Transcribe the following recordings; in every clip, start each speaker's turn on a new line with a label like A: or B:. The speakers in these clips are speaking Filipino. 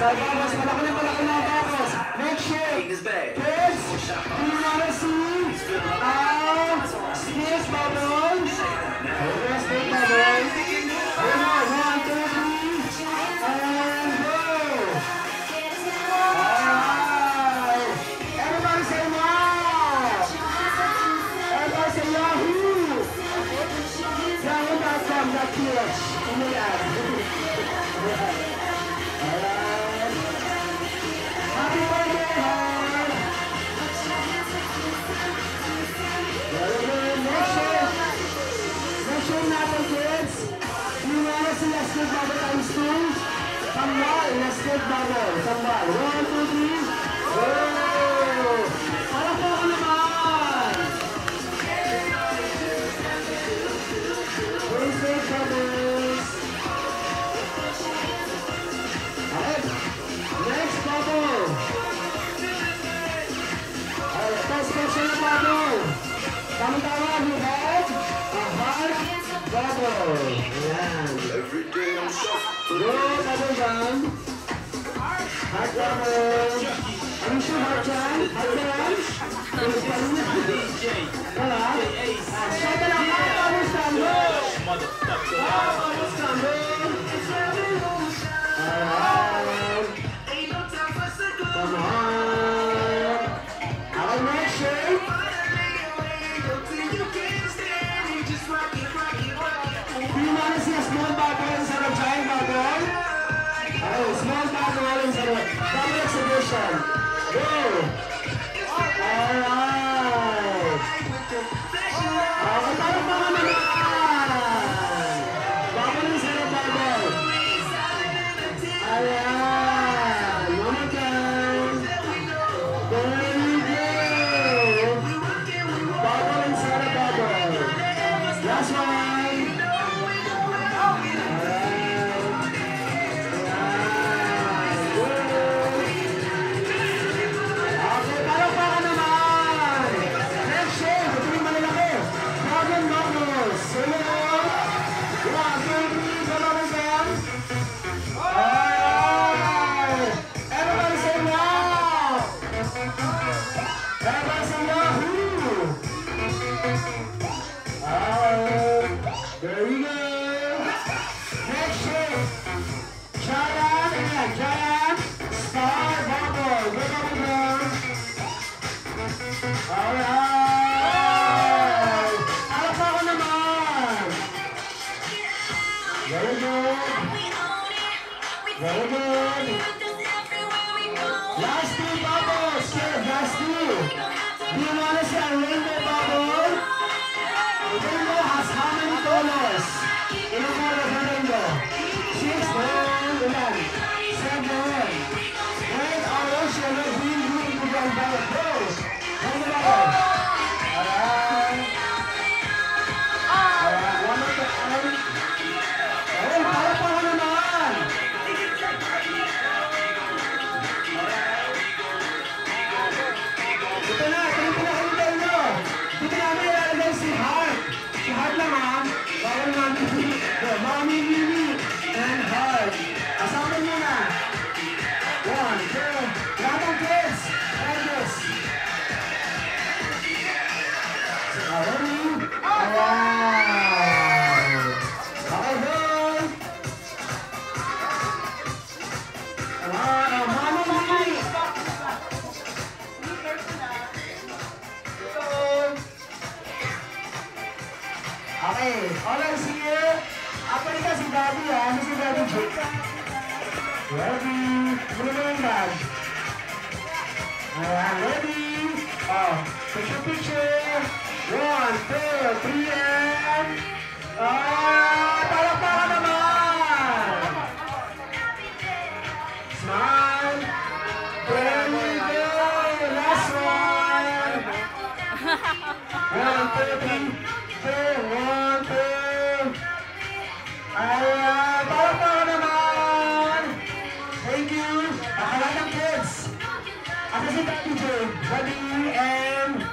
A: Bubbles, malaki na Bubbles. Next shape. Kids, do you wanna see? Snake Bubbles. Okay, snake Bubbles. One, 2, 3. And go. Alright. Everybody say wow. Everybody say Yahoo. Yahoo.com.ph. Happy birthday, Hart! Very good. Next show natin, kids. You wanna see a skate bubble times 2? Tambal, let's skate bubble. Tambal. 1, 2, 3. Oh! Parang po ako naman! Three skate bubbles. Alright. Next bubble. Alright, first question na bubble. Tama-tama, you have a heart bubble. Ayan. Go, bubble gun. Heart bubble. Are you sure heart dyan? Heart dyan? Wala? Shut it up, bubble stand. Bubble stand. Alright. Come on. Our next shape. Do you want to see a small bubble instead of giant bubble? Oh, small bubble instead of double exhibition. Go. Alright. Parang mga naman. Bubble instead of bubble. Ayan. One more time. There you go. Bubble inside a bubble. Last one. Okay, parang baka naman. Next shape. Ito yung malalaki. Dragon bubbles. Sunod. 1, 2, 3. Bubble gun. Alright! Everybody say wow! Everybody say Yahoo! Alright, there we go! Next shape! Giant Star Bubble! Go bubble gun! Alright! Alap ako naman! Very good! Very good. Last two bubbles, sir. Last two. Do you want to see a rainbow bubble? A rainbow has how many colors? Ilang colors ang rainbow? 6, 9, 7. Red, orange, yellow, green, blue, brown, violet. Go. Rainbow bubble. Alright. Alright, one more time. Oh, para pa ako naman. Ito na, ito yung pinakalitan nyo. Dito namin ilalagay si Hart. Si Hart lang ha. Bawal namin. Mommy, Mimi, and Hart. Asama nyo na. 1, 2, lahat ng kids. And this. Ready? Alright. Okay, go. Okay, all I see here, apa nih si Daddy ya, si Daddy Jake. Ready, moving back. Ready, picture. 1, 2, 3, and palakpakan naman. Smile. There we go. Last one. 1, 2, 3. 1, 2. Ayan, palakpakan naman. Thank you. Lahat ng kids. Ako si Daddy Jake. Ready and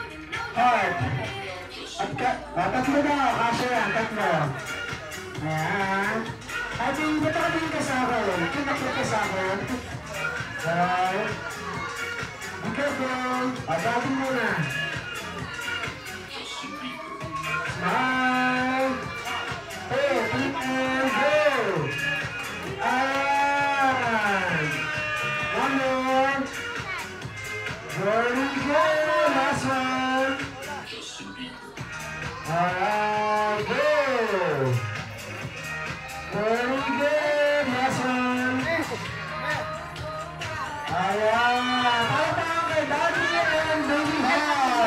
A: Hart. Tatlo daw, kasya yan, tatlo. Ayan. At yung ba't nakatingin ka sa akin? Kung nakita sa akin, Okay. Be careful. Pagdating muna.